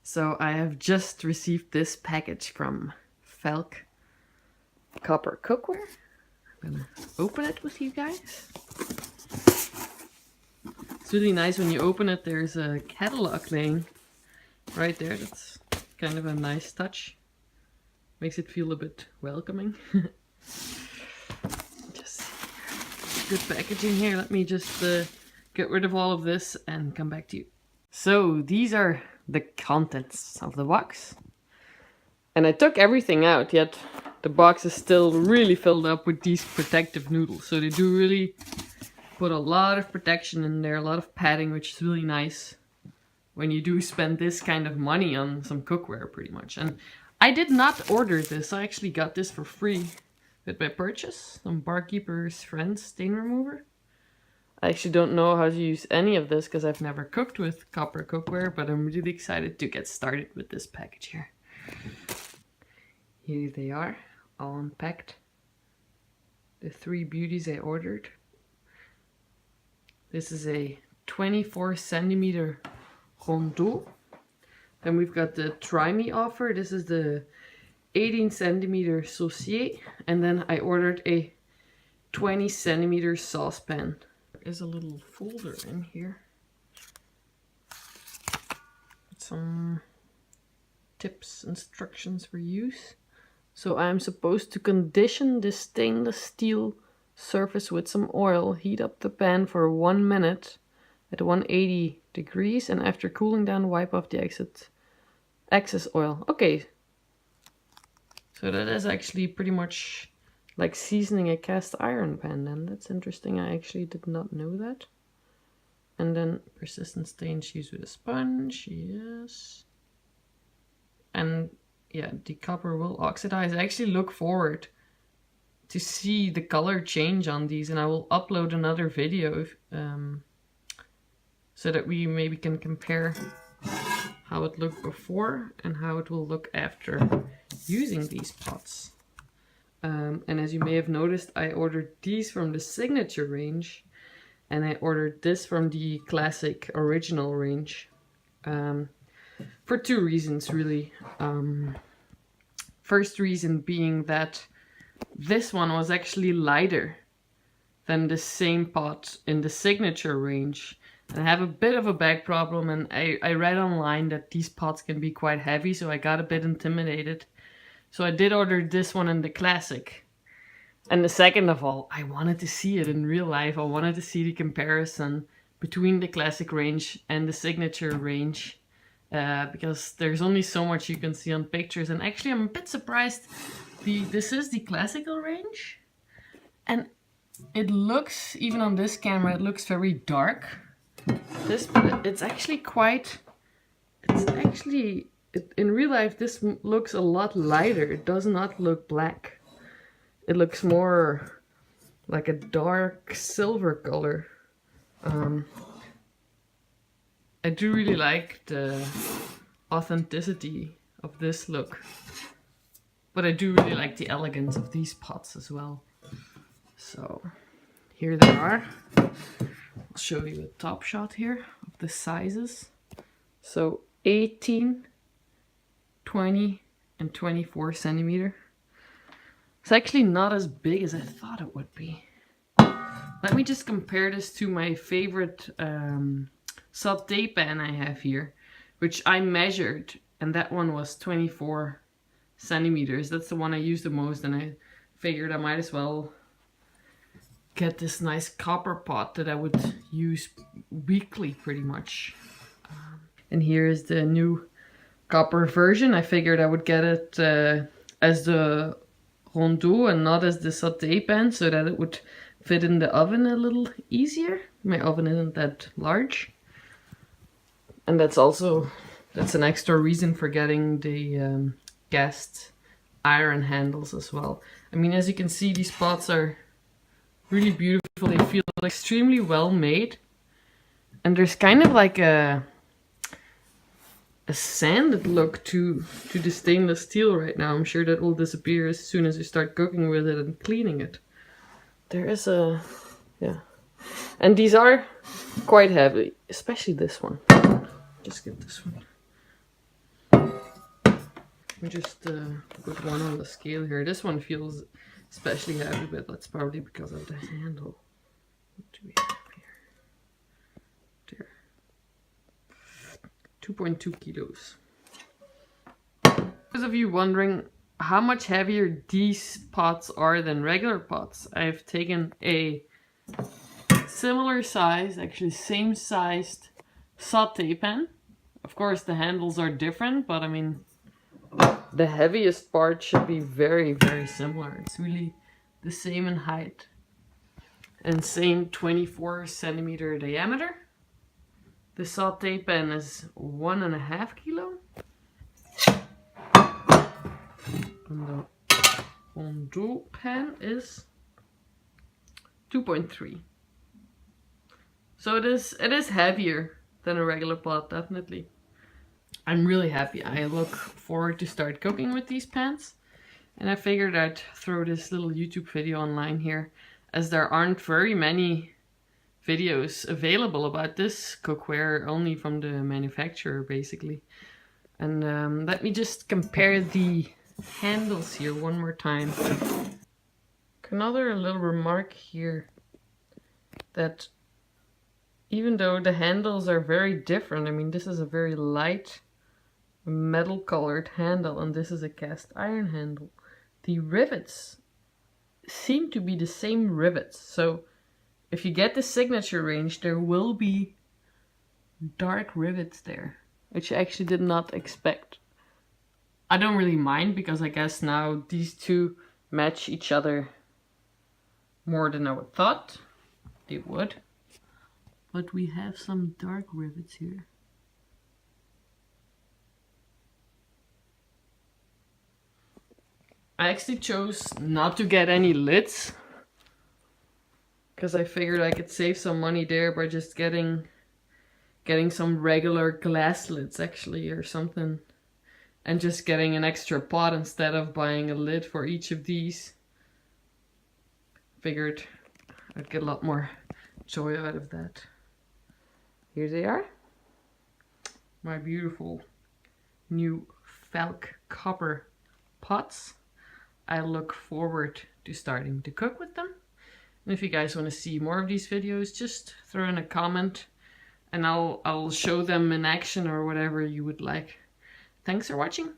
So I have just received this package from Falk Copper Cookware. I'm gonna open it with you guys. It's really nice when you open it, there's a catalog laying right there. That's kind of a nice touch. Makes it feel a bit welcoming. Just good packaging here. Let me just get rid of all of this and come back to you. So these are the contents of the box. And I took everything out, yet the box is still really filled up with these protective noodles. So they do really put a lot of protection in there, a lot of padding, which is really nice when you do spend this kind of money on some cookware pretty much. And I did not order this, I actually got this for free with my purchase. Some Barkeeper's Friends stain remover. I actually don't know how to use any of this because I've never cooked with copper cookware, but I'm really excited to get started with this package here. Here they are, all unpacked. The 3 beauties I ordered. This is a 24 centimeter Rondeau. Then we've got the Try Me offer. This is the 18 centimeter Saucier. And then I ordered a 20 centimeter saucepan. There is a little folder in here. With some tips, instructions for use. So I'm supposed to condition this stainless steel surface with some oil, heat up the pan for 1 minute at 180 degrees, and after cooling down, wipe off the excess oil. Okay, so that is actually pretty much like seasoning a cast iron pan then. That's interesting, I actually did not know that. And then persistent stains used with a sponge, yes. And yeah, the copper will oxidize. I actually look forward to see the color change on these, and I will upload another video so that we maybe can compare how it looked before and how it will look after using these pots. And as you may have noticed, I ordered these from the signature range, and I ordered this from the classic original range for 2 reasons really. First reason being that this one was actually lighter than the same pot in the signature range. And I have a bit of a back problem, and I read online that these pots can be quite heavy, so I got a bit intimidated. So I did order this one in the classic. And the second of all, I wanted to see it in real life. I wanted to see the comparison between the classic range and the signature range. Because there's only so much you can see on pictures, and actually I'm a bit surprised. This is the classical range, and it looks, even on this camera, it looks very dark. It's actually quite, in real life this looks a lot lighter. It does not look black. It looks more like a dark silver color. I do really like the authenticity of this look, but I do really like the elegance of these pots as well. So here they are. I'll show you a top shot here of the sizes. So 18, 20 and 24 centimeter. It's actually not as big as I thought it would be. Let me just compare this to my favorite sauté pan I have here, which I measured, and that one was 24 centimeters. That's the one I use the most, and I figured I might as well get this nice copper pot that I would use weekly pretty much. And here is the new copper version. I figured I would get it as the Rondeau and not as the sauté pan, so that it would fit in the oven a little easier. My oven isn't that large. And that's an extra reason for getting the cast iron handles as well. I mean, as you can see, these pots are really beautiful. They feel extremely well made. And there's kind of like a sanded look to the stainless steel right now. I'm sure that will disappear as soon as you start cooking with it and cleaning it. There is yeah. And these are quite heavy, especially this one. Just get this one. Let me just put one on the scale here. This one feels especially heavy, but that's probably because of the handle. What do we have here? There. 2.2 kilos. Those of you wondering how much heavier these pots are than regular pots, I've taken a similar size, actually same sized saute pan. Of course the handles are different, but I mean the heaviest part should be very, very similar. It's really the same in height and same 24 centimeter diameter. The saute pan is 1.5 kilo. And the Rondeau pan is 2.3. So it is heavier than a regular pot, definitely. I'm really happy. I look forward to start cooking with these pans. And I figured I'd throw this little YouTube video online here, as there aren't very many videos available about this cookware, only from the manufacturer basically. And let me just compare the handles here one more time. Another little remark here, that even though the handles are very different, I mean this is a very light metal colored handle and this is a cast iron handle, the rivets seem to be the same rivets. So if you get the signature range, there will be dark rivets there, which I actually did not expect. I don't really mind, because I guess now these two match each other more than I would thought they would. But we have some dark rivets here. I actually chose not to get any lids, because I figured I could save some money there by just getting some regular glass lids actually or something, and just getting an extra pot instead of buying a lid for each of these. Figured I'd get a lot more joy out of that. Here they are, my beautiful new Falk Copper pots. I look forward to starting to cook with them. And if you guys want to see more of these videos, just throw in a comment and I'll show them in action or whatever you would like. Thanks for watching.